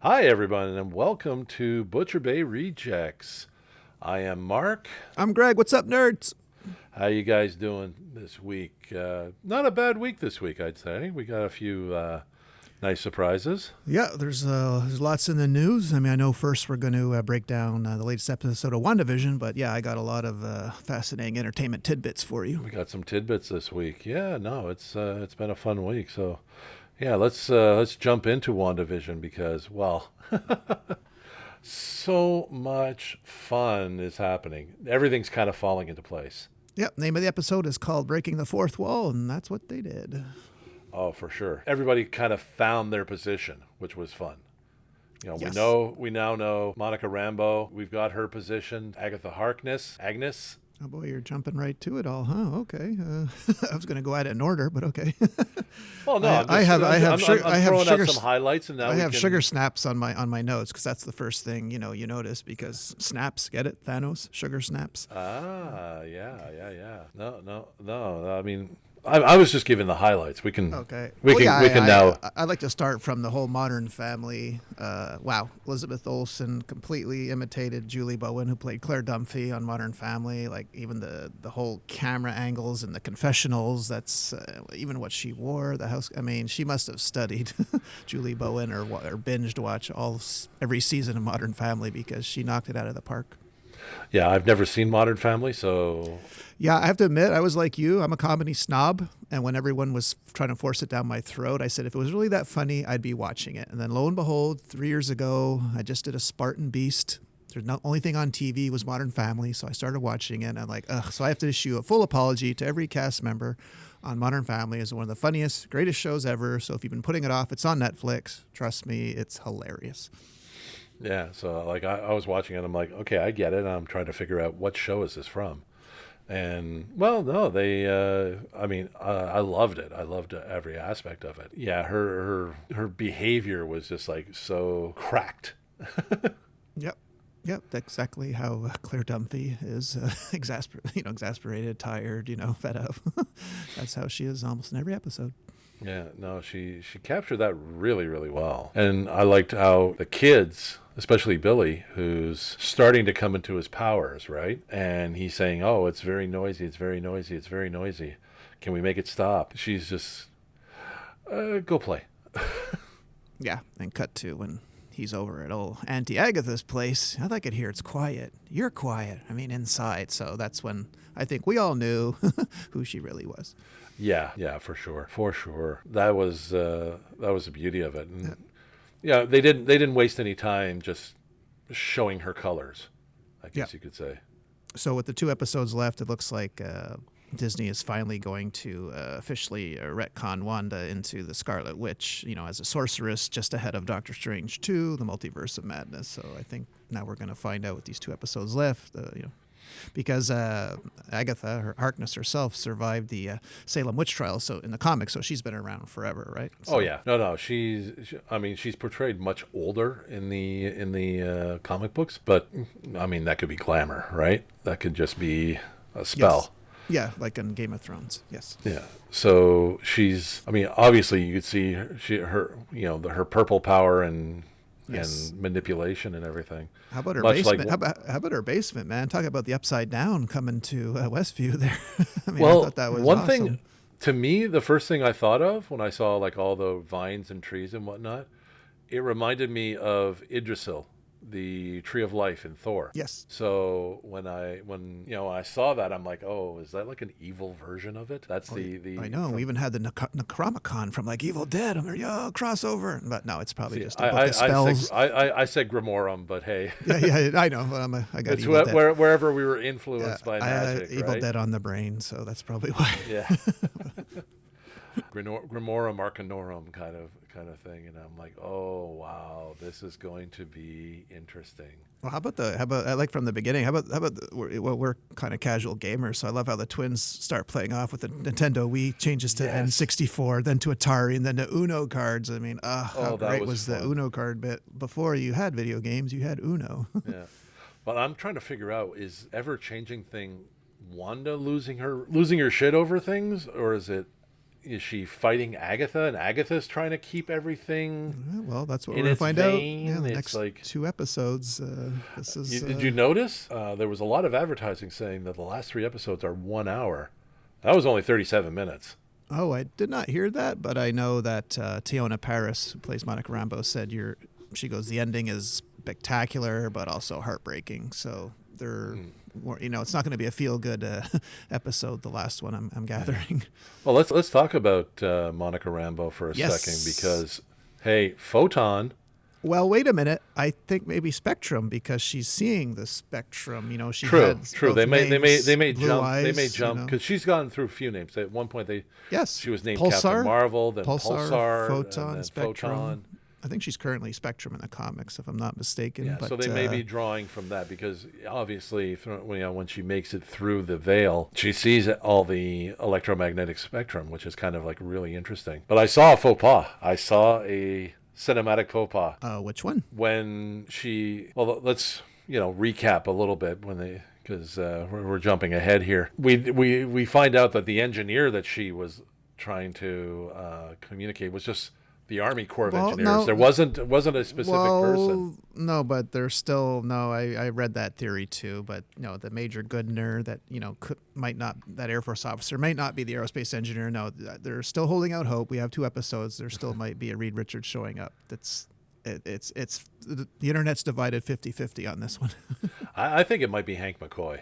Hi, everyone, and welcome to Butcher Bay Rejects. I am Mark. I'm Greg. What's up, nerds? How you guys doing this week? Not a bad week this week, I'd say. We got a few nice surprises. Yeah, there's lots in the news. I mean, I know first we're going to break down the latest episode of WandaVision, but yeah, I got a lot of fascinating entertainment tidbits for you. We got some tidbits this week. Yeah, no, it's been a fun week. So, yeah, let's jump into WandaVision because, well, so much fun is happening. Everything's kind of falling into place. Yep, name of the episode is called Breaking the Fourth Wall, and that's what they did. Oh, for sure. Everybody kind of found their position, which was fun. You know, Yes. we now know Monica Rambeau. We've got her positioned. Agatha Harkness, Agnes. Oh boy, you're jumping right to it all, huh? Okay. I was going to go at it in order, but okay. Well, no, I have throwing sugar out some highlights, and now I have sugar snaps on my notes because that's the first thing you notice because snaps, get it? Thanos, sugar snaps. Yeah. No. I mean, I was just giving the highlights. We can Okay. we can now. I'd like to start from the whole Modern Family. Wow, Elizabeth Olsen completely imitated Julie Bowen, who played Claire Dunphy on Modern Family. Like even the whole camera angles and the confessionals. That's even what she wore. The house. I mean, she must have studied Julie Bowen or binged watch every season of Modern Family because she knocked it out of the park. Yeah, I've never seen Modern Family, so Yeah, I have to admit, I was like you. I'm a comedy snob. And when everyone was trying to force it down my throat, I said, if it was really that funny, I'd be watching it. And then lo and behold, 3 years ago, I just did a Spartan Beast. There's no only thing on TV was Modern Family. So I started watching it. And I'm like, ugh. So I have to issue a full apology to every cast member on Modern Family. It's one of the funniest, greatest shows ever. So if you've been putting it off, it's on Netflix. Trust me, it's hilarious. yeah. So like I was watching it. I'm like, okay, I get it. And I'm trying to figure out what show is this from. And well, no, they. I loved it. I loved every aspect of it. Yeah, her behavior was just like so cracked. Yep, that's exactly how Claire Dunphy is exasperated, tired, fed up. That's how she is almost in every episode. Yeah, no, she captured that really, really well. And I liked how the kids, especially Billy, who's starting to come into his powers, right? And he's saying, "Oh, it's very noisy. It's very noisy. It's very noisy. Can we make it stop?" She's just, go play. Yeah, and cut to when he's over at old Auntie Agatha's place. I like it here. It's quiet. You're quiet. I mean, inside. So that's when I think we all knew who she really was. Yeah, for sure. That was the beauty of it. And yeah, they didn't waste any time just showing her colors, I guess you could say. So with the 2 episodes left, it looks like Disney is finally going to officially retcon Wanda into the Scarlet Witch, as a sorceress just ahead of Doctor Strange 2, the Multiverse of Madness. So I think now we're going to find out with these 2 episodes left, because Agatha, her Harkness herself, survived the Salem witch trial. So in the comics, so she's been around forever, right? So, Oh yeah, no. She's portrayed much older in the comic books, but I mean that could be glamour, right? That could just be a spell. yes. Yeah, like in Game of Thrones. Yes. Yeah. So she's. I mean, obviously you could see her purple power and manipulation and everything. How about her Much basement? like, How about her basement, man? Talk about the upside down coming to Westview there. I mean, well, I thought that was one awesome. thing to me, the first thing I thought of when I saw like all the vines and trees and whatnot, it reminded me of Yggdrasil, the tree of life in Thor. Yes. So when I saw that, I'm like, oh, is that like an evil version of it? That's the I know. We even had the Necronomicon from like Evil Dead. I'm like, yo, crossover. But no, it's probably just a book of spells. I said Grimorum, but hey. yeah, I know. I got It's Evil Dead. wherever we were influenced by I had magic, Evil right? Dead on the brain, so that's probably why. Yeah. Grimorum Arcanorum kind of thing, and I'm like, oh wow, this is going to be interesting. Well, how about I like from the beginning? How about we're kind of casual gamers, so I love how the twins start playing off with the Nintendo Wii, changes to N64, then to Atari, and then to Uno cards. I mean, how that great was the fun. Uno card bit? Before you had video games, you had Uno. Yeah, but I'm trying to figure out, is ever changing thing Wanda losing her shit over things, or is it is she fighting Agatha, and Agatha's trying to keep everything Well, that's what in we're going its to find out. vein? Yeah, the It's next like, 2 episodes. This is. did you notice there was a lot of advertising saying that the last 3 episodes are 1 hour? That was only 37 minutes. Oh, I did not hear that, but I know that Tiona Paris, who plays Monica Rambeau, said she goes, the ending is spectacular, but also heartbreaking. So they're, it's not going to be a feel-good episode, the last one, I'm gathering. Well, let's talk about Monica Rambeau for a Yes. second, because, hey, Photon. Well, wait a minute. I think maybe Spectrum, because she's seeing the spectrum. She True. had both They may names, jump. They may eyes, jump because she's gone through a few names. At one point, Yes. she was named Pulsar, Captain Marvel, then Pulsar, Photon, and then Spectrum. Photon. I think she's currently Spectrum in the comics, if I'm not mistaken. Yeah, but, so they may be drawing from that, because obviously, when she makes it through the veil, she sees all the electromagnetic spectrum, which is kind of like really interesting. But I saw a faux pas. I saw a cinematic faux pas. Which one? When let's recap a little bit because we're jumping ahead here. We find out that the engineer that she was trying to communicate was just the Army Corps of Engineers. No, there wasn't a specific person. No, but there's still I read that theory too. But the Major Goodner that might not, that Air Force officer might not be the aerospace engineer. No, they're still holding out hope. We have 2 episodes. There still might be a Reed Richards showing up. It's the internet's divided 50-50 on this one. I think it might be Hank McCoy.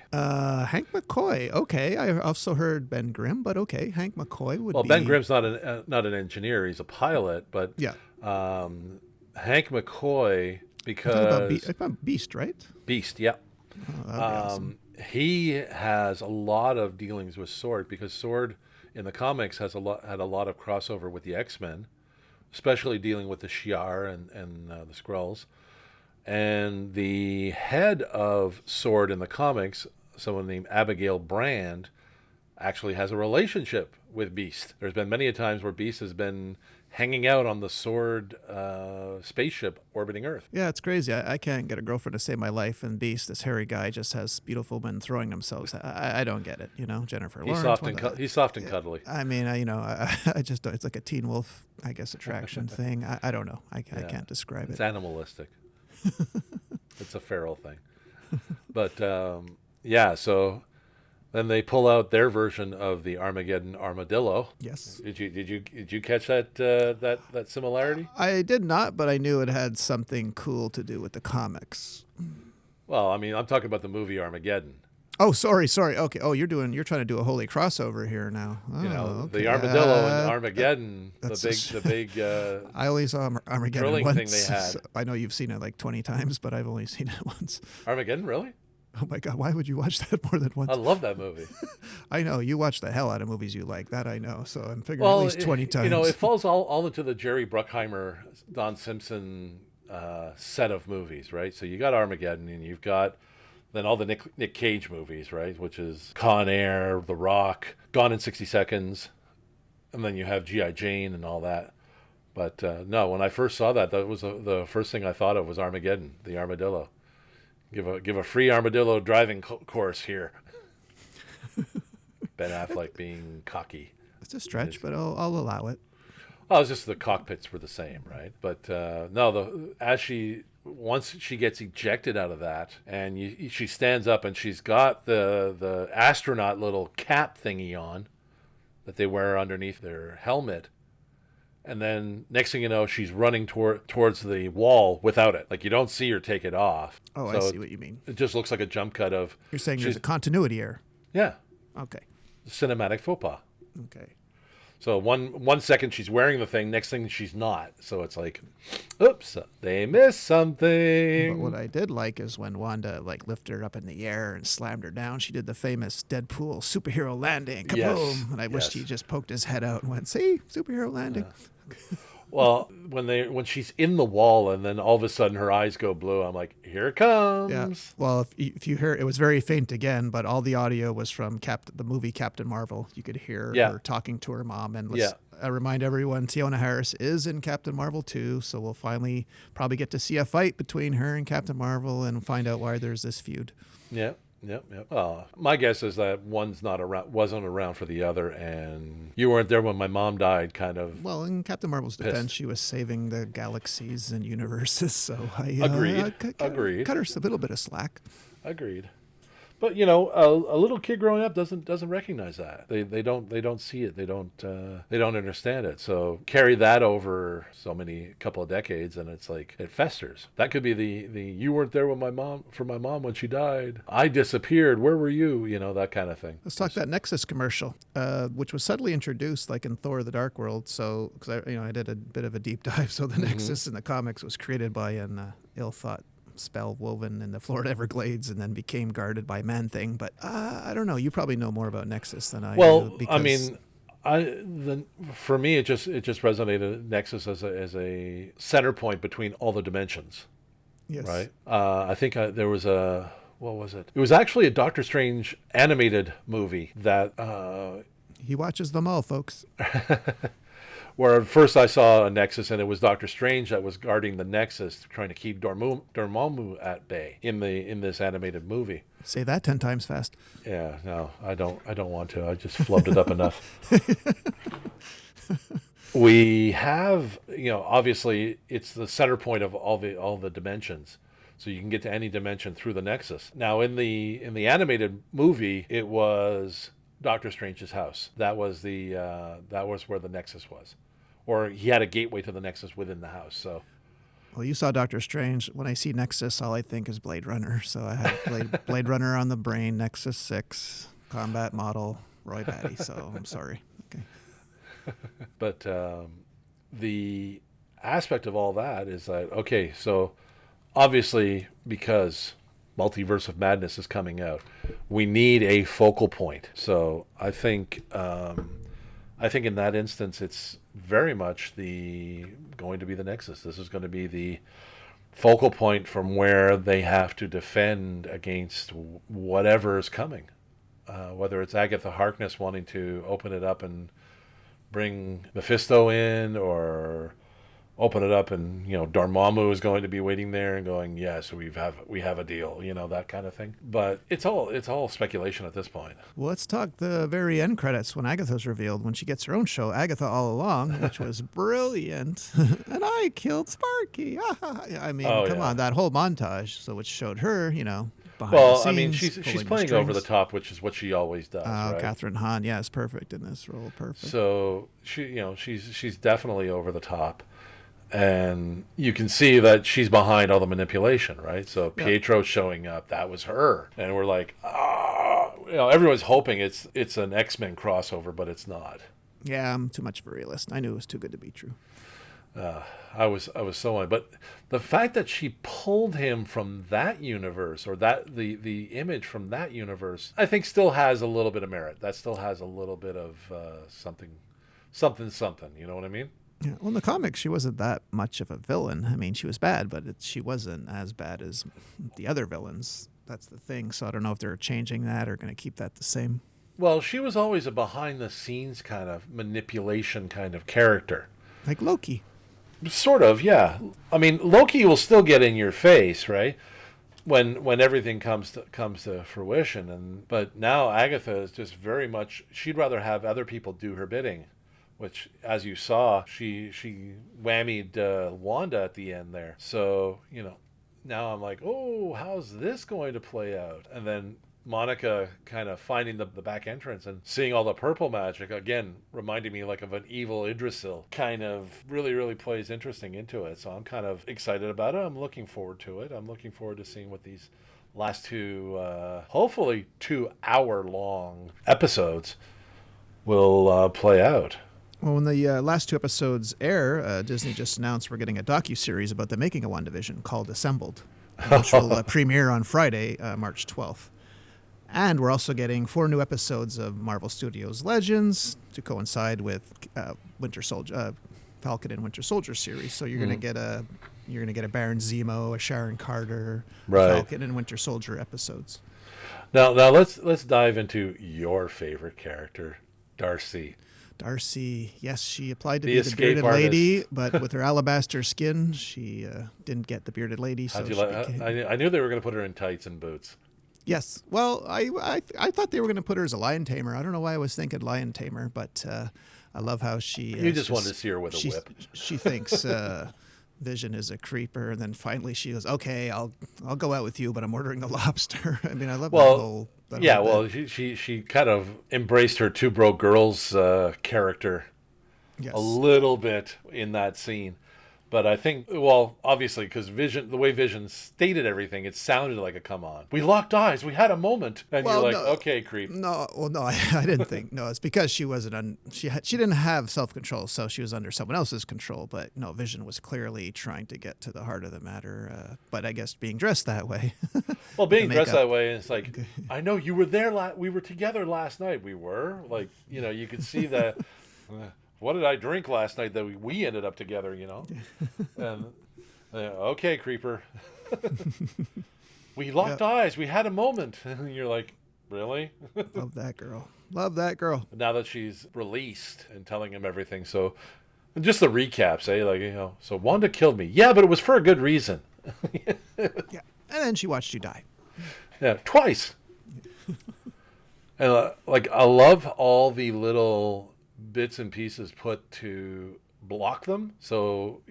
Hank McCoy. Okay, I also heard Ben Grimm, but okay, Hank McCoy would be. Well, Ben Grimm's not an engineer; he's a pilot. But yeah, Hank McCoy, because about Beast, right? Beast, yeah. Oh, that'd be awesome. He has a lot of dealings with Sword, because Sword in the comics had a lot of crossover with the X-Men, especially dealing with the Shi'ar and the Skrulls. And the head of Sword in the comics, someone named Abigail Brand, actually has a relationship with Beast. There's been many a times where Beast has been hanging out on the Sword spaceship orbiting Earth. Yeah, it's crazy. I can't get a girlfriend to save my life, and Beast, this hairy guy, just has beautiful men throwing themselves. I don't get it. Jennifer Lawrence. He's soft and cuddly. I mean, I just don't. It's like a Teen Wolf, I guess, attraction thing. I don't know. I can't describe it. It's animalistic. It's a feral thing. But so then they pull out their version of the Armageddon armadillo. Yes. Did you catch that similarity? I did not, but I knew it had something cool to do with the comics. Well, I mean, I'm talking about the movie Armageddon. Oh, sorry. Okay. Oh, you're trying to do a holy crossover here now. Oh, okay. The armadillo in Armageddon, the big I only saw Armageddon drilling once. thing they had. So I know you've seen it like 20 times, but I've only seen it once. Armageddon, really? Oh my God, why would you watch that more than once? I love that movie. I know, you watch the hell out of movies you like, that I know, so I'm figuring at least 20 times. It falls all into the Jerry Bruckheimer, Don Simpson set of movies, right? So you got Armageddon, and you've got then all the Nick Cage movies, right? Which is Con Air, The Rock, Gone in 60 Seconds, and then you have G.I. Jane and all that. But no, when I first saw that was the first thing I thought of was Armageddon, the armadillo. Give a free armadillo driving course here. Ben Affleck being cocky. It's a stretch, but I'll allow it. Oh, it's just the cockpits were the same, right? But once she gets ejected out of that, and she stands up, and she's got the astronaut little cap thingy on that they wear underneath their helmet. And then next thing you know, she's running towards the wall without it. Like, you don't see her take it off. Oh, so I see what you mean. It just looks like a jump cut of... You're saying there's a continuity error. Yeah. Okay. Cinematic faux pas. Okay. So one second she's wearing the thing, next thing she's not. So it's like, oops, they missed something. But what I did like is when Wanda lifted her up in the air and slammed her down. She did the famous Deadpool superhero landing. Kaboom! Yes. And I wished he just poked his head out and went, "See, superhero landing." Well, when she's in the wall and then all of a sudden her eyes go blue, I'm like, here it comes. Yeah. Well, if you hear, it was very faint again, but all the audio was from the movie Captain Marvel. You could hear her talking to her mom. And I remind everyone, Tiona Harris is in Captain Marvel too, so we'll finally probably get to see a fight between her and Captain Marvel and find out why there's this feud. Yeah. Yep, yep. My guess is that one's not around, wasn't around for the other, and you weren't there when my mom died. Kind of Well, in Captain Marvel's defense, pissed. she was saving the galaxies and universes, so Agreed. I cut her a little bit of slack. Agreed. But a little kid growing up doesn't recognize that. They don't see it. They don't understand it. So carry that over so many couple of decades, and it's like it festers. That could be the you weren't there when my mom when she died. I disappeared. Where were you? That kind of thing. Let's talk that Nexus commercial, which was subtly introduced like in Thor: The Dark World. So, because I did a bit of a deep dive. So the Nexus in the comics was created by an ill-thought spell woven in the Florida Everglades and then became guarded by Man-Thing. But I don't know. You probably know more about Nexus than I do. Well, Because, for me, it just resonated Nexus as a center point between all the dimensions. yes. Right. I think there was what was it? It was actually a Doctor Strange animated movie that He watches them all, folks. where at first I saw a Nexus and it was Doctor Strange that was guarding the Nexus, trying to keep Dormammu at bay in this animated movie. Say that 10 times fast. Yeah, no, I don't want to. I just flubbed it up enough. We have, obviously it's the center point of all the dimensions. So you can get to any dimension through the Nexus. Now in the animated movie, it was Doctor Strange's house. That was where the Nexus was. Or he had a gateway to the Nexus within the house. So Well, you saw Doctor Strange. When I see Nexus, all I think is Blade Runner. So I had Blade Runner on the brain, Nexus 6, combat model, Roy Batty. So I'm sorry. Okay. But the aspect of all that is that, okay, so obviously because Multiverse of Madness is coming out, we need a focal point. So I think in that instance, it's very much going to be the Nexus. This is going to be the focal point from where they have to defend against whatever is coming. Whether it's Agatha Harkness wanting to open it up and bring Mephisto in, or open it up and Dormammu is going to be waiting there and going, yes, we have a deal, that kind of thing. But it's all speculation at this point. Well, let's talk the very end credits when Agatha's revealed, when she gets her own show, Agatha All Along, which was brilliant. And I killed Sparky. I mean, come on, that whole montage. So it showed her, behind the scenes. I mean, she's playing over the top, which is what she always does. Right? Catherine Hahn, is perfect in this role. Perfect. So she's definitely over the top. And you can see that she's behind all the manipulation, right? So Pietro showing up, that was her. And we're like, everyone's hoping it's an X-Men crossover, but it's not. Yeah, I'm too much of a realist. I knew it was too good to be true. I was so on. But the fact that she pulled him from that universe, or that the image from that universe, I think still has a little bit of merit. That still has a little bit of something. You know what I mean? Yeah, well, in the comics, she wasn't that much of a villain. I mean, she was bad, but she wasn't as bad as the other villains. That's the thing. So I don't know if they're changing that or going to keep that the same. Well, she was always a behind-the-scenes kind of manipulation kind of character. Like Loki. Sort of, yeah. I mean, Loki will still get in your face, right? When everything comes to fruition. But now Agatha is just very much, she'd rather have other people do her bidding. Which, as you saw, she whammied Wanda at the end there. So, now I'm like, oh, how's this going to play out? And then Monica kind of finding the back entrance and seeing all the purple magic, again, reminding me like of an evil Idrisil, kind of really, really plays interesting into it. So I'm kind of excited about it. I'm looking forward to it. I'm looking forward to seeing what these last two, hopefully 2-hour-long episodes will play out. Well, when the last 2 episodes air, Disney just announced we're getting a docuseries about the making of WandaVision called Assembled, which will premiere on Friday, March 12th. And we're also getting 4 new episodes of Marvel Studios Legends to coincide with Winter Soldier, Falcon and Winter Soldier series. So you're gonna get a Baron Zemo, a Sharon Carter, Falcon and Winter Soldier episodes. Now let's dive into your favorite character, Darcy. Darcy, yes, she applied to be the bearded lady, but with her alabaster skin, she didn't get the bearded lady. So I knew they were going to put her in tights and boots. Yes. Well, I thought they were going to put her as a lion tamer. I don't know why I was thinking lion tamer, but I love how she. You just wanted to see her with a whip. She thinks Vision is a creeper, and then finally she goes, "Okay, I'll go out with you, but I'm ordering a lobster." I mean, I love that whole. She kind of embraced her two broke girls character Yes. a little bit in that scene. But I think, well, obviously, because the way Vision stated everything, it sounded like a come on. We locked eyes. We had a moment, and you're like, okay, creep. No, well, no, I didn't think. No, it's because she wasn't. She didn't have self control, so she was under someone else's control. But no, Vision was clearly trying to get to the heart of the matter. But I guess being dressed that way. Well, being dressed that way, it's like, I know you were there. We were together last night. We were like, you could see that. What did I drink last night that we ended up together, And okay, creeper. We locked eyes. We had a moment. And you're like, really? Love that girl. Love that girl. Now that she's released and telling him everything. So just the recaps, so Wanda killed me. Yeah, but it was for a good reason. Yeah. And then she watched you die. Yeah, twice. And I love all the little bits and pieces put to block them. So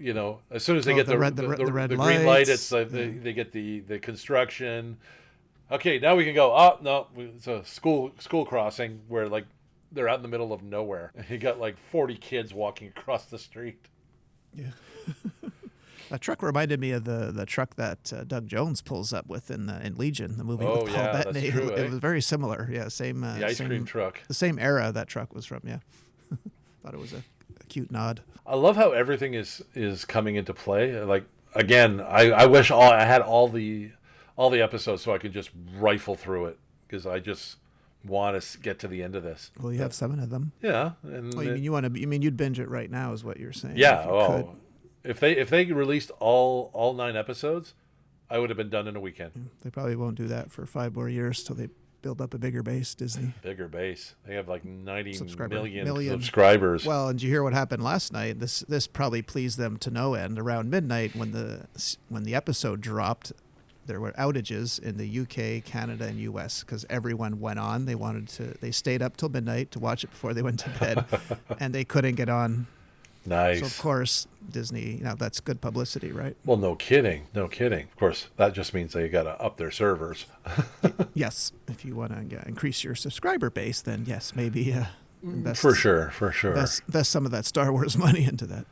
as soon as they get the red green light, it's like they get the construction. Okay, now we can go. Oh no, it's a school crossing where they're out in the middle of nowhere. You got 40 kids walking across the street. Yeah. That truck reminded me of the truck that Doug Jones pulls up with in Legion, the movie with Paul Bettany. That's true, It was very similar. Yeah, same. The ice cream truck. The same era that truck was from. Yeah. Thought it was a cute nod. I love how everything is coming into play. Again, I wish I had all the episodes so I could just rifle through it, because I just want to get to the end of this. Well, you have 7 of them. Yeah, and you mean you'd binge it right now is what you're saying? Yeah. If they released all 9 episodes, I would have been done in a weekend. They probably won't do that for 5 more years till they build up a bigger base, Disney. Bigger base. They have 90 million subscribers. Well, and did you hear what happened last night? This probably pleased them to no end. Around midnight, when the episode dropped, there were outages in the UK, Canada, and US because everyone went on. They stayed up till midnight to watch it before they went to bed, and they couldn't get on. Nice. So of course Disney, that's good publicity, right? Well, no kidding. Of course, that just means they got to up their servers. Yes, if you want to increase your subscriber base, then yes, maybe invest, for sure. Invest some of that Star Wars money into that.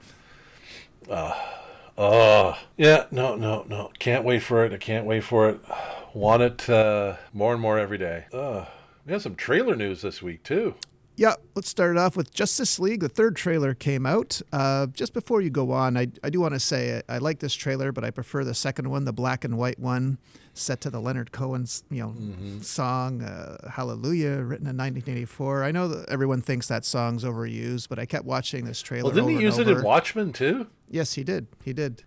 Yeah, no. Can't wait for it. I can't wait for it. Want it more and more every day. We have some trailer news this week too. Yeah, let's start it off with Justice League. The 3rd trailer came out. Just before you go on, I do want to say I like this trailer, but I prefer the second one, the black and white one, set to the Leonard Cohen's song Hallelujah, written in 1984. I know that everyone thinks that song's overused, but I kept watching this trailer. Well, didn't he use it in Watchmen too? Yes, he did.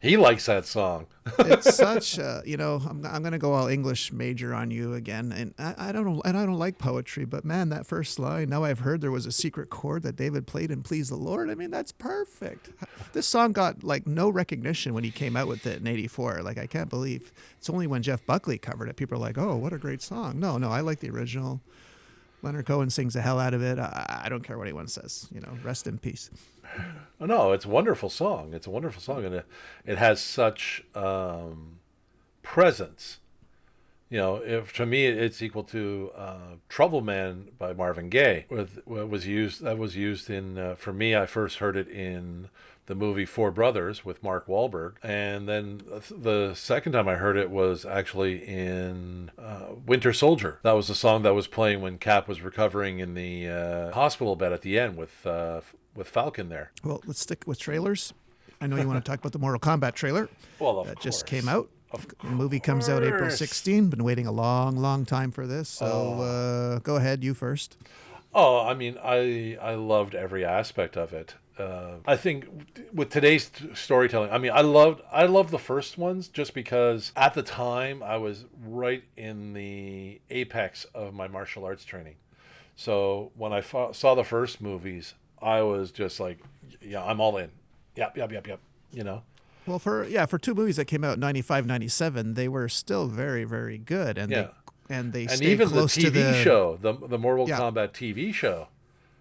He likes that song. It's such I'm going to go all English major on you again, and I don't like poetry, but man, that first line, now I've heard there was a secret chord that David played in Please the Lord. I mean, that's perfect. This song got no recognition when he came out with it in 84. I can't believe it's only when Jeff Buckley covered it people are like, "Oh, what a great song." No, I like the original. Leonard Cohen sings the hell out of it. I don't care what anyone says. Rest in peace. Oh, no, it's a wonderful song. And it has such presence. If to me it's equal to "Trouble Man" by Marvin Gaye. That was used in for me. I first heard it in the movie Four Brothers with Mark Wahlberg, and then the second time I heard it was actually in Winter Soldier. That was the song that was playing when Cap was recovering in the hospital bed at the end with Falcon there. Well, let's stick with trailers. I know you want to talk about the Mortal Kombat trailer. Well, that just came out. The movie comes out April 16. Been waiting a long, long time for this. So go ahead, you first. Oh, I mean, I loved every aspect of it. I think with today's storytelling, I mean, I loved the first ones just because at the time I was right in the apex of my martial arts training. So when I saw the first movies, I was just like, yeah, I'm all in. Yep. Well, for 2 movies that came out in 95, 97, they were still very, very good. And they and they And stay even the close to TV show, the Mortal Yeah. Kombat TV show.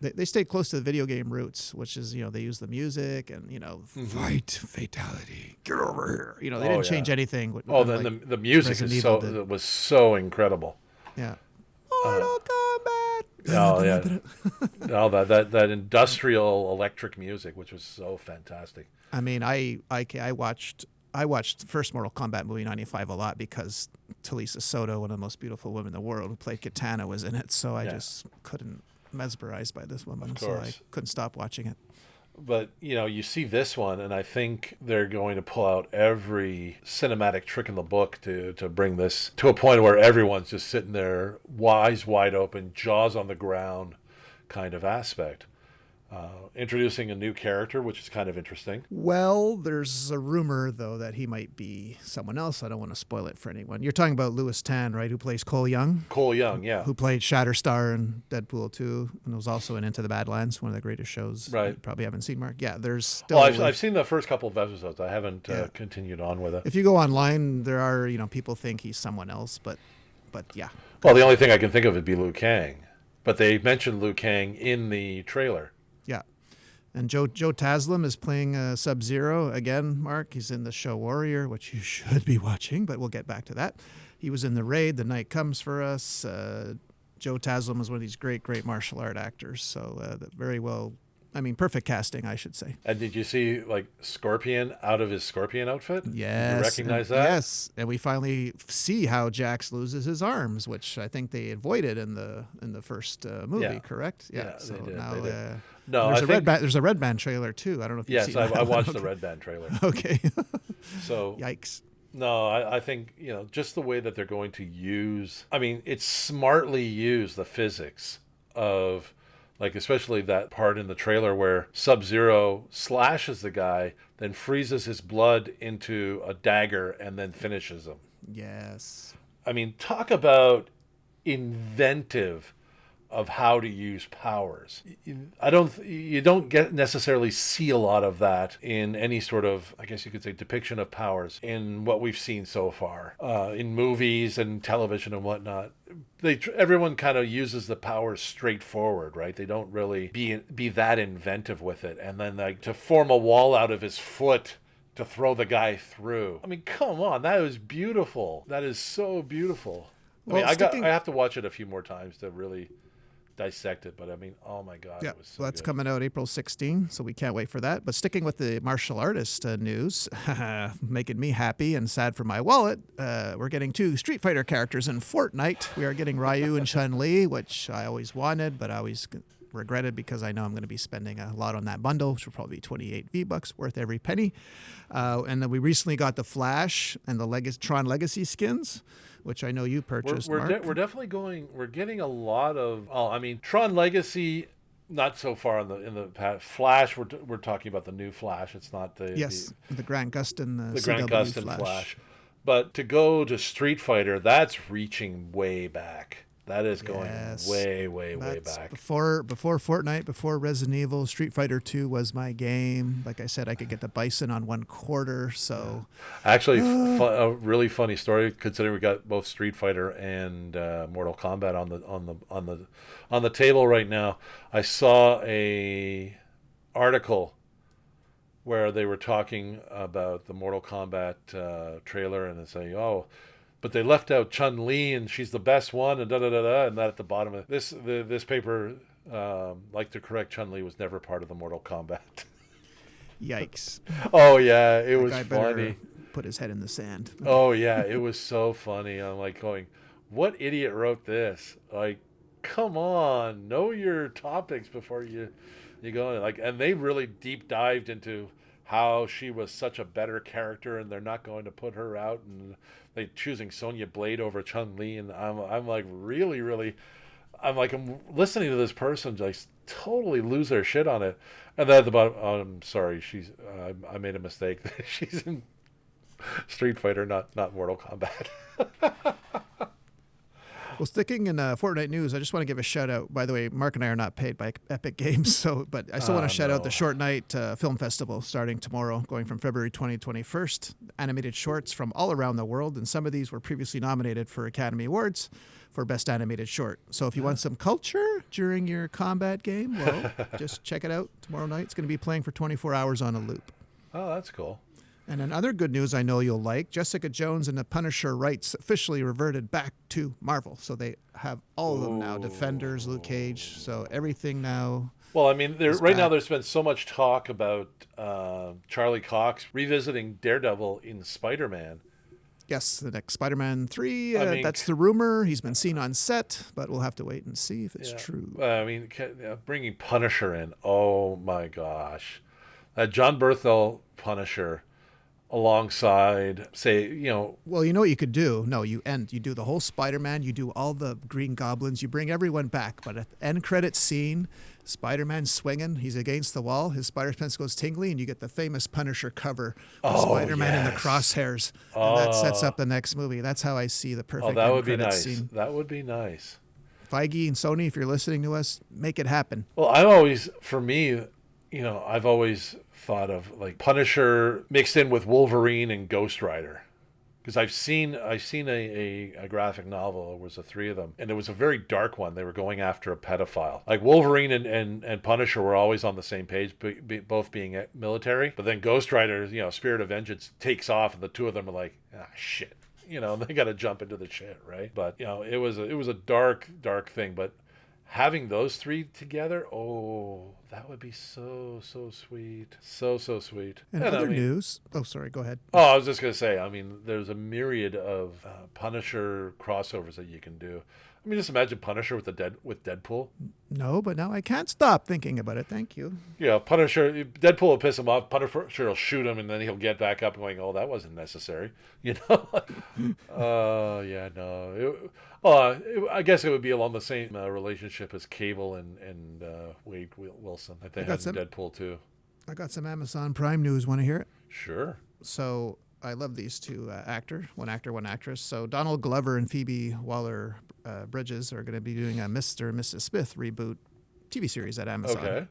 They stayed close to the video game roots, which is, they use the music and, fight, fatality, get over here. They didn't change anything. Oh, then the music was so incredible. Yeah. Mortal Kombat. Oh yeah. Oh, that industrial electric music, which was so fantastic. I mean, I watched the first Mortal Kombat movie '95 a lot because Talisa Soto, one of the most beautiful women in the world, who played Kitana, was in it. So I just couldn't mesmerized by this woman, so I couldn't stop watching it. But, you see this one, and I think they're going to pull out every cinematic trick in the book to bring this to a point where everyone's just sitting there, eyes wide open, jaws on the ground kind of aspect. Introducing a new character, which is kind of interesting. Well, there's a rumor, though, that he might be someone else. I don't want to spoil it for anyone. You're talking about Louis Tan, right, who plays Cole Young? Cole Young, yeah. Who played Shatterstar in Deadpool 2, and was also in Into the Badlands, one of the greatest shows you probably haven't seen, Mark. Yeah, there's still... Well, I've seen the first couple of episodes. I haven't continued on with it. If you go online, there are, people think he's someone else, but yeah. Well, the only thing I can think of would be Liu Kang. But they mentioned Liu Kang in the trailer. Yeah. And Joe Taslim is playing Sub-Zero again, Mark. He's in the show Warrior, which you should be watching, but we'll get back to that. He was in The Raid, The Night Comes for Us. Joe Taslim is one of these great martial art actors. So very well, perfect casting, I should say. And did you see, Scorpion out of his Scorpion outfit? Yes. Did you recognize that? Yes. And we finally see how Jax loses his arms, which I think they avoided in the first movie, correct? Yeah, so they did. now... No, there's a Red Band trailer too. I don't know if you've seen that. Yes, I watched the Red Band trailer. Okay. So yikes. No, I think, just the way that they're going to use, it's smartly used, the physics of, especially that part in the trailer where Sub-Zero slashes the guy, then freezes his blood into a dagger and then finishes him. Yes. Talk about inventive of how to use powers. You don't get necessarily see a lot of that in any sort of, I guess you could say, depiction of powers in what we've seen so far, in movies and television and whatnot. Everyone kind of uses the powers straightforward, right? They don't really be that inventive with it. And then to form a wall out of his foot to throw the guy through. Come on, that was beautiful. That is so beautiful. Well, I have to watch it a few more times to really dissect it, but oh my god, it was so that's good. Coming out April 16, so we can't wait for that. But sticking with the martial artist news, making me happy and sad for my wallet, we're getting 2 Street Fighter characters in Fortnite. We are getting Ryu and Chun-Li, which I always wanted, but I always regretted because I know I'm going to be spending a lot on that bundle, which will probably be 28 V-Bucks, worth every penny. And then we recently got the Flash and the Tron Legacy skins, which I know you purchased, Mark. We're definitely we're getting a lot of, Tron Legacy, not so far in the past. Flash, we're talking about the new Flash. It's not the Grant Gustin, the Grant Gustin Flash. But to go to Street Fighter, that's reaching way back. That is going way back. Before Fortnite, before Resident Evil, Street Fighter 2 was my game. Like I said, I could get the Bison on 1/4. So, actually, a really funny story considering we got both Street Fighter and Mortal Kombat on the table right now. I saw a article where they were talking about the Mortal Kombat trailer and saying, but they left out Chun-Li and she's the best one and da-da-da-da. And that at the bottom of this paper, to correct, Chun-Li was never part of the Mortal Kombat. Yikes. Oh, yeah. It was funny. Put his head in the sand. Oh, yeah. It was so funny. I'm going, what idiot wrote this? Come on. Know your topics before you go in. And they really deep dived into how she was such a better character and they're not going to put her out and they choosing Sonya Blade over Chun-Li, and I'm really I'm listening to this person just totally lose their shit on it, and then at the bottom, I'm sorry, I made a mistake. She's in Street Fighter, not Mortal Kombat. Well, sticking in Fortnite news, I just want to give a shout out. By the way, Mark and I are not paid by Epic Games, but I still want to shout out the Short Night Film Festival starting tomorrow, going from February 20 to 21st. Animated shorts from all around the world, and some of these were previously nominated for Academy Awards for Best Animated Short. So if you want some culture during your Kombat game, well, just check it out tomorrow night. It's going to be playing for 24 hours on a loop. Oh, that's cool. And in other good news I know you'll like, Jessica Jones and the Punisher rights officially reverted back to Marvel. So they have all of them now, Defenders, Luke Cage, so everything now. Well, I mean, now there's been so much talk about Charlie Cox revisiting Daredevil in Spider-Man. Yes, the next Spider-Man 3, that's the rumor. He's been seen on set, but we'll have to wait and see if it's true. I mean, bringing Punisher in, oh my gosh. John Berthel Punisher alongside, Well, you know what you could do? No, you do the whole Spider-Man, you do all the Green Goblins, you bring everyone back, but at the end credit scene, Spider-Man swinging, he's against the wall, his spider sense goes tingly, and you get the famous Punisher cover of Spider-Man in the crosshairs, and that sets up the next movie. That's how I see the perfect end credit scene. That would be nice. Feige and Sony, if you're listening to us, make it happen. Well, I've always thought of like Punisher mixed in with Wolverine and Ghost Rider, because I've seen a graphic novel. It was the three of them, and it was a very dark one. They were going after a pedophile. Like Wolverine and Punisher were always on the same page, both being military. But then Ghost Rider, Spirit of Vengeance takes off, and the two of them are like, shit. They got to jump into the shit, right? But it was a dark thing, but having those three together, that would be so sweet. So sweet. And other news. Oh, sorry, go ahead. Oh, I was just going to say, I mean, there's a myriad of Punisher crossovers that you can do. I mean, just imagine Punisher with Deadpool. No, but now I can't stop thinking about it. Thank you. Yeah, Deadpool will piss him off. Punisher will shoot him, and then he'll get back up going, "Oh, that wasn't necessary." I guess it would be along the same relationship as Cable and Wade Wilson. I think that's Deadpool too. I got some Amazon Prime news. Want to hear it? Sure. So I love these two one actor, one actress. So Donald Glover and Phoebe Waller-Bridges are going to be doing a Mr. and Mrs. Smith reboot TV series at Amazon. Okay.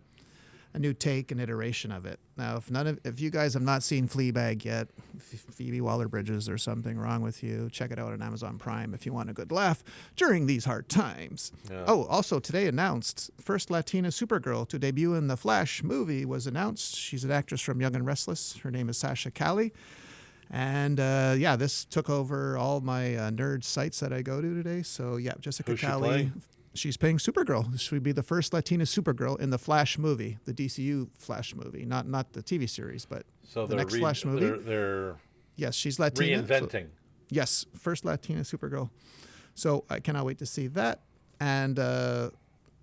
A new take and iteration of it. Now, if you guys have not seen Fleabag yet, Phoebe Waller-Bridges, there's something wrong with you. Check it out on Amazon Prime if you want a good laugh during these hard times. Yeah. Oh, also today announced, first Latina Supergirl to debut in the Flash movie was announced. She's an actress from Young and Restless. Her name is Sasha Calle. And this took over all my nerd sites that I go to today. So Jessica Calle. She's playing Supergirl. She would be the first Latina Supergirl in the Flash movie, the DCU Flash movie, not the TV series, but the next Flash movie. Yes, she's Latina. Reinventing. Yes, first Latina Supergirl. So I cannot wait to see that. And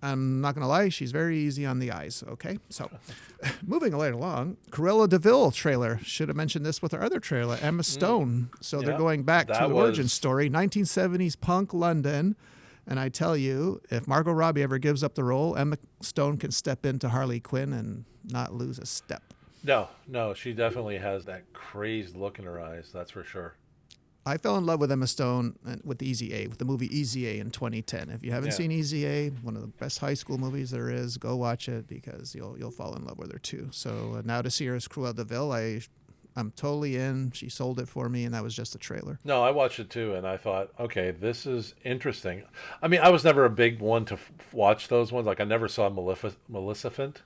I'm not going to lie, she's very easy on the eyes, okay? So moving right along, Cruella DeVille trailer. Should have mentioned this with our other trailer, Emma Stone. So they're going back to the origin story, 1970s punk London. And I tell you, if Margot Robbie ever gives up the role, Emma Stone can step into Harley Quinn and not lose a step. No, she definitely has that crazed look in her eyes, that's for sure. I fell in love with Emma Stone with Easy A, with the movie Easy A in 2010. If you haven't seen Easy A, one of the best high school movies there is, go watch it because you'll fall in love with her too. So now to see her as Cruella DeVille, I'm totally in. She sold it for me, and that was just a trailer. No, I watched it too, and I thought, okay, this is interesting. I mean, I was never a big one to watch those ones. Like, I never saw Maleficent.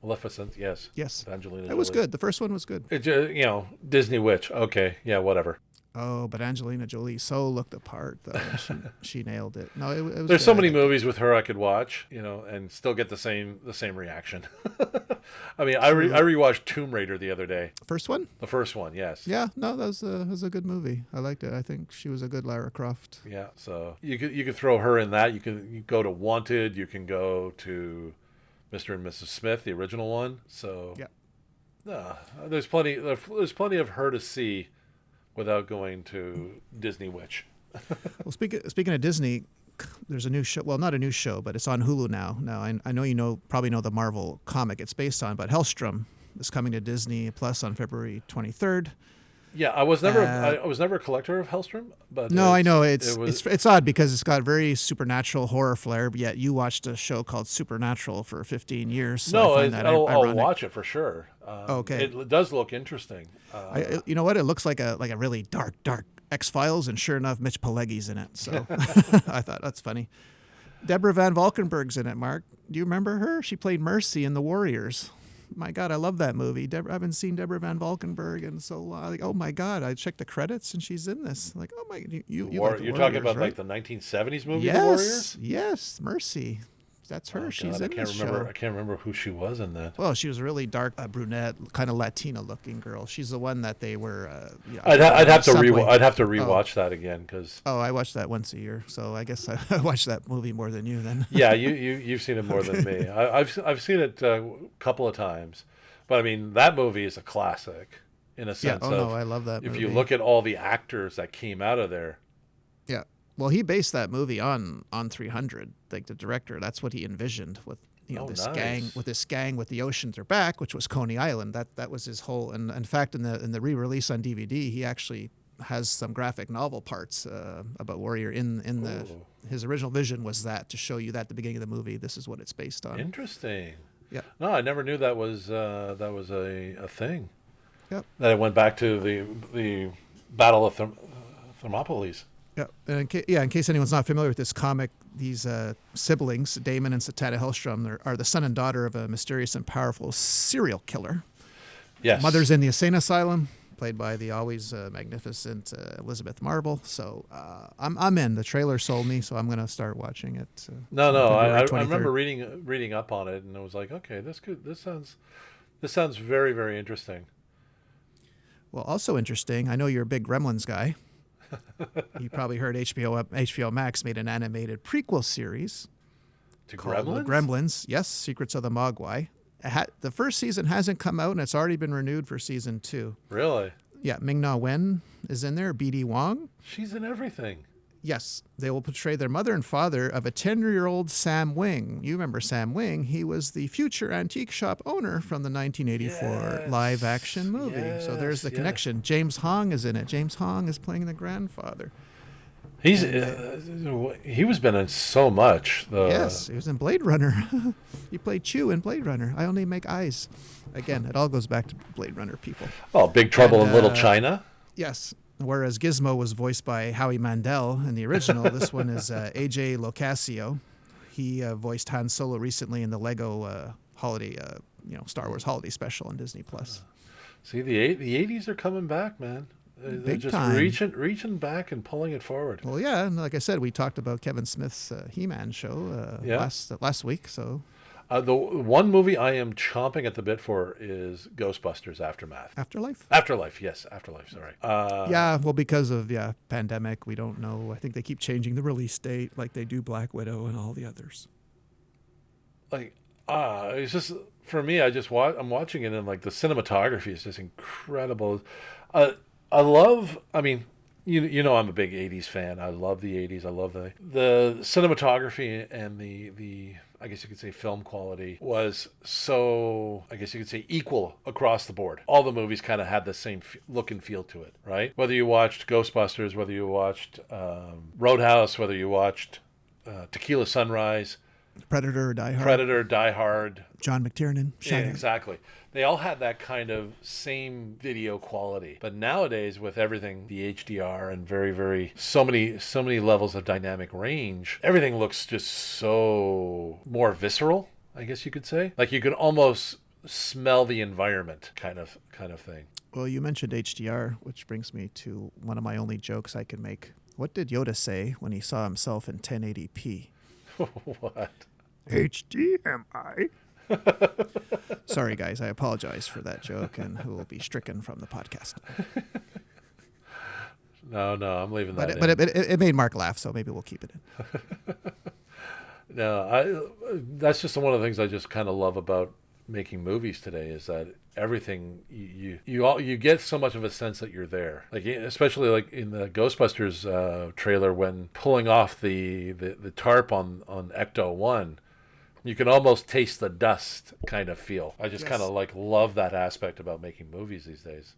Maleficent, yes. Yes. Angelina Jolie. It was good. The first one was good. It, Disney witch. Okay, yeah, whatever. Oh, but Angelina Jolie so looked the part, though. She nailed it. No, it was. There's so many movies with her I could watch, and still get the same reaction. I mean, I rewatched Tomb Raider the other day. First one? The first one, yes. Yeah, no, that was a good movie. I liked it. I think she was a good Lara Croft. Yeah, so you could throw her in that. You go to Wanted. You can go to Mr. and Mrs. Smith, the original one. So yeah, there's plenty of her to see without going to Disney Witch. Well, speaking of Disney, there's a new show. Well, not a new show, but it's on Hulu now. Now, I know you probably know the Marvel comic it's based on, but Helstrom is coming to Disney Plus on February 23rd. Yeah, I was never a collector of Helstrom, but No, I know it was it's odd because it's got very supernatural horror flair, but yet you watched a show called Supernatural for 15 years, so I no. find that I'll ironic. watch it for sure. Okay, It does look interesting. you know what? It looks like a really dark X Files, and sure enough, Mitch Pileggi's in it. So I thought that's funny. Deborah Van Valkenburg's in it. Mark, do you remember her? She played Mercy in The Warriors. My God, I love that movie. I haven't seen Deborah Van Valkenburg in so long. Like, oh my God, I checked the credits and she's in this. Like, oh my, you like the You're Warriors, talking about right? like the 1970s movie, The Warriors? Yes, Mercy. That's her. Oh, She's God, in this show. I can't remember who she was in that. Well, she was a really dark brunette, kind of Latina-looking girl. She's the one that they were. I'd have to Subway. I'd have to rewatch that again because Oh, I watch that once a year, so I guess I watch that movie more than you then. yeah, you've seen it more than me. I've seen it a couple of times, but I mean that movie is a classic in a sense Yeah. Oh of no, I love that if movie. you look at all the actors that came out of there. Yeah. Well, he based that movie on 300. Like the director, that's what he envisioned with this nice. gang with the ocean at their back, which was Coney Island. That was his whole. And in fact, in the re-release on DVD, he actually has some graphic novel parts about Warrior in the. His original vision was that to show you that at the beginning of the movie, this is what it's based on. Interesting. Yeah. No, I never knew that was a thing. Yep. That it went back to the Battle of Thermopylae. Yeah, and in case anyone's not familiar with this comic, these siblings, Damon and Satana Helstrom, are the son and daughter of a mysterious and powerful serial killer. Yes. Mother's in the insane asylum, played by the always magnificent Elizabeth Marvel. So I'm in. The trailer sold me, so I'm going to start watching it. No, February I 23rd. remember reading up on it, and I was like, okay, this sounds very, very interesting. Well, also interesting, I know you're a big Gremlins guy. You probably heard HBO Max made an animated prequel series To called Gremlins? Gremlins. Yes, Secrets of the Mogwai. The first season hasn't come out, and it's already been renewed for season 2. Really? Yeah, Ming-Na Wen is in there. BD Wong. She's in everything. Yes, they will portray their mother and father of a 10-year-old Sam Wing. You remember Sam Wing? He was the future antique shop owner from the 1984 Yes. live-action movie. So there's the Yes, connection. James Hong is in it. James Hong is playing the grandfather. He's he was been in so much. Yes, he was in Blade Runner. He played Chew in Blade Runner. I only make eyes. Again, it all goes back to Blade Runner people. Oh, Big Trouble And, in Little China. Yes. Whereas Gizmo was voiced by Howie Mandel in the original, this one is AJ Locascio. He voiced Han Solo recently in the Lego holiday, Star Wars holiday special on Disney Plus. See, the 80s are coming back, man. They're Big just time. reaching back and pulling it forward. Well, yeah, and like I said, we talked about Kevin Smith's He-Man show last week. So The one movie I am chomping at the bit for is Ghostbusters Aftermath. Afterlife. Yes, Afterlife. Sorry. Yeah, well, because of pandemic, we don't know. I think they keep changing the release date, like they do Black Widow and all the others. It's just for me. I'm watching it, and like the cinematography is just incredible. I love. I mean, you know, I'm a big '80s fan. I love the '80s. I love the cinematography and the I guess you could say film quality was so, I guess you could say, equal across the board. All the movies kind of had the same look and feel to it, right? Whether you watched Ghostbusters, whether you watched Roadhouse, whether you watched Tequila Sunrise, Predator, Die Hard, John McTiernan, Yeah, Shining. exactly. They all had that kind of same video quality. But nowadays, with everything, the HDR and so many levels of dynamic range, everything looks just so more visceral, I guess you could say. Like you could almost smell the environment kind of thing. Well, you mentioned HDR, which brings me to one of my only jokes I can make. What did Yoda say when he saw himself in 1080p? What? HDMI. Sorry, guys. I apologize for that joke, and who will be stricken from the podcast. No, I'm leaving that But in. it made Mark laugh, so maybe we'll keep it in. No, that's just one of the things I just kind of love about making movies today is that everything you get so much of a sense that you're there. Like especially like in the Ghostbusters trailer when pulling off the tarp on Ecto 1, you can almost taste the dust kind of feel. I just kind of like love that aspect about making movies these days.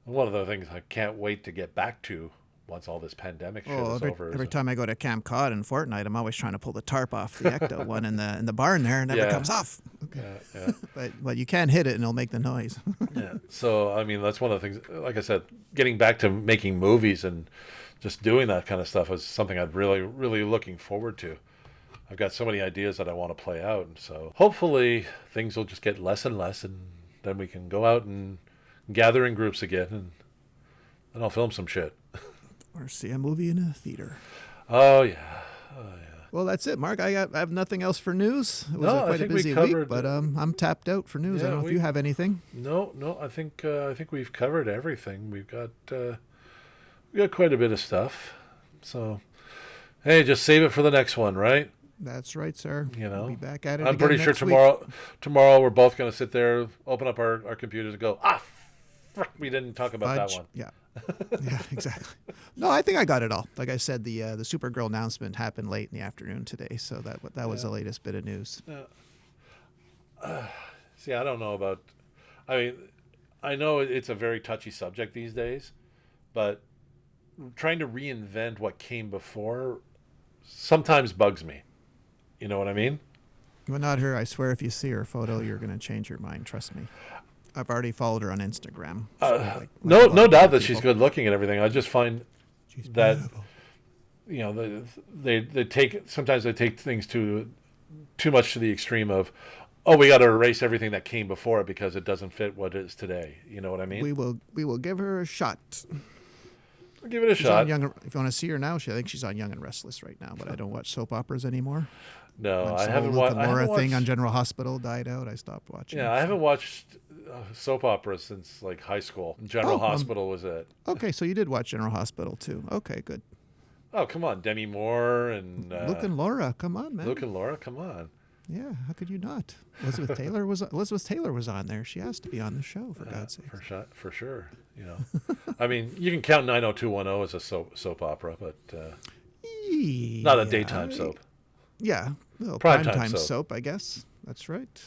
One of the things I can't wait to get back to once all this pandemic shit is over. Every time I go to Camp Cod in Fortnite, I'm always trying to pull the tarp off the Ecto one in the barn there, and it never comes off. Okay. Yeah. but you can hit it and it'll make the noise. Yeah. So I mean, that's one of the things. Like I said, getting back to making movies and just doing that kind of stuff is something I'd really looking forward to. I've got so many ideas that I want to play out, and so hopefully things will just get less and less, and then we can go out and gather in groups again, and I'll film some shit. Or see a movie in a theater. Oh yeah. Well, that's it, Mark. I have nothing else for news. It was I quite a think we busy covered- week, but I'm tapped out for news. I don't know if you have anything. No. I think we've covered everything. We got quite a bit of stuff. So, hey, just save it for the next one, right? That's right, sir. We'll be back at it. I'm again pretty sure next week. tomorrow we're both going to sit there, open up our computers, and go, fuck, we didn't talk about that one. Yeah. Yeah, exactly. No, I think I got it all. Like I said, the Supergirl announcement happened late in the afternoon today, so that was the latest bit of news. See, I don't know about. I mean, I know it's a very touchy subject these days, but trying to reinvent what came before sometimes bugs me. You know what I mean? But not her. I swear, if you see her photo, you're going to change your mind. Trust me. I've already followed her on Instagram. So no doubt that she's good looking and everything. I just find she's that beautiful. they take things too much to the extreme of, we got to erase everything that came before it because it doesn't fit what it is today. You know what I mean? We will give her a shot. I'll give it a She's shot. on Young, if you want to see her now, I think she's on Young and Restless right now. But I don't watch soap operas anymore. No, Once I the haven't whole Luke watched. and Laura thing on General Hospital died out. I stopped watching. Yeah, I haven't watched soap operas since like high school. General Hospital was it. Okay, so you did watch General Hospital too. Okay, good. Oh, come on, Demi Moore and Luke and Laura, come on, man. Luke and Laura, come on. Yeah, how could you not? Elizabeth Taylor was on there. She has to be on the show, for God's sake. For sure. I mean, you can count 90210 as a soap opera, but not a daytime soap. Yeah, well, Primetime soap, I guess. That's right.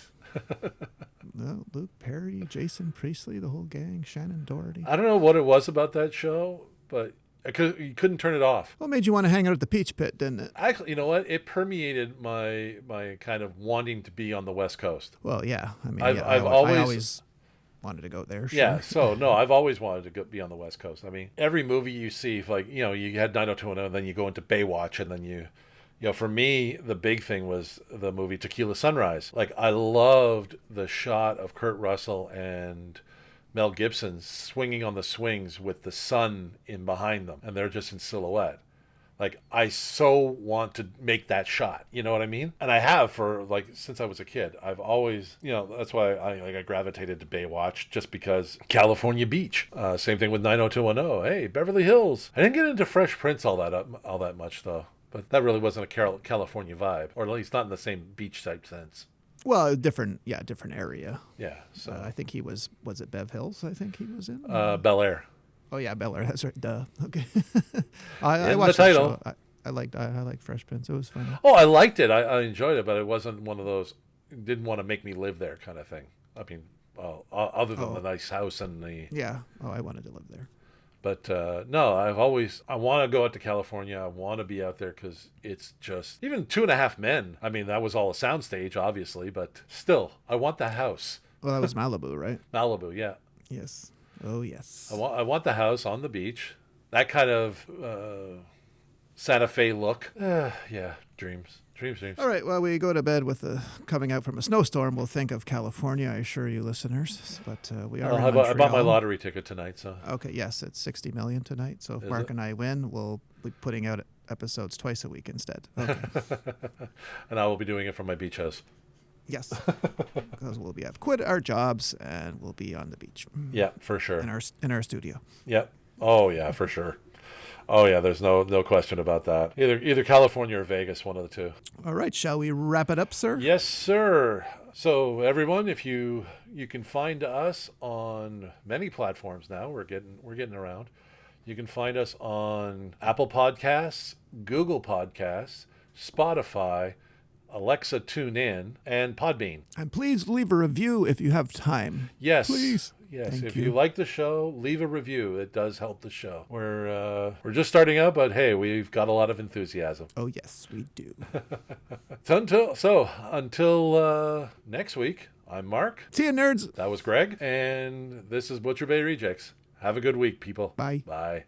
No, Luke Perry, Jason Priestley, the whole gang, Shannon Doherty. I don't know what it was about that show, but you couldn't turn it off. What made you want to hang out at the Peach Pit, didn't it? Actually, you know what? It permeated my kind of wanting to be on the West Coast. Well, yeah. I mean, I always wanted to go there. Sure. Yeah, so no, I've always wanted to be on the West Coast. I mean, every movie you see, like, you had 90210, and then you go into Baywatch, and then for me, the big thing was the movie Tequila Sunrise. Like, I loved the shot of Kurt Russell and Mel Gibson swinging on the swings with the sun in behind them, and they're just in silhouette. Like, I so want to make that shot. You know what I mean? And I have since I was a kid. I've always, that's why I gravitated to Baywatch, just because California Beach. Same thing with 90210. Hey, Beverly Hills. I didn't get into Fresh Prince all that much though. But that really wasn't a California vibe, or at least not in the same beach type sense. Well, different area. Yeah. So I think he was it Bev Hills? I think he was in Bel Air. Oh yeah, Bel Air. That's right. Duh. Okay. I In watched the that title. show. I liked Fresh Prince. It was funny. Oh, I liked it. I enjoyed it, but it wasn't one of those didn't want to make me live there kind of thing. I mean, other than the nice house and the. Yeah. Oh, I wanted to live there. But no, I want to go out to California. I want to be out there because it's just, even 2.5 Men. I mean, that was all a soundstage, obviously, but still, I want the house. Well, that was Malibu, right? Malibu, yeah. Yes. Oh, yes. I want the house on the beach. That kind of Santa Fe look. Yeah, dreams. All right, well, we go to bed with coming out from a snowstorm. We'll think of California, I assure you, listeners. But we are in Montreal. I bought my lottery ticket tonight, so. Okay, yes, it's 60 million tonight. So if Mark and I win, we'll be putting out episodes twice a week instead. Okay. And I will be doing it from my beach house. Yes, because have quit our jobs and we'll be on the beach. Yeah, for sure. In our studio. Yep. Oh yeah, for sure. Oh yeah, there's no question about that. Either California or Vegas, one of the two. All right, shall we wrap it up, sir? Yes, sir. So everyone, if you can find us on many platforms now, we're getting around. You can find us on Apple Podcasts, Google Podcasts, Spotify, Alexa TuneIn, and Podbean. And please leave a review if you have time. Yes. Please. Yes, Thank if you. you like the show, leave a review. It does help the show. We're just starting out, but hey, we've got a lot of enthusiasm. Oh, yes, we do. Until next week, I'm Mark. See you, nerds. That was Greg, and this is Butcher Bay Rejects. Have a good week, people. Bye. Bye.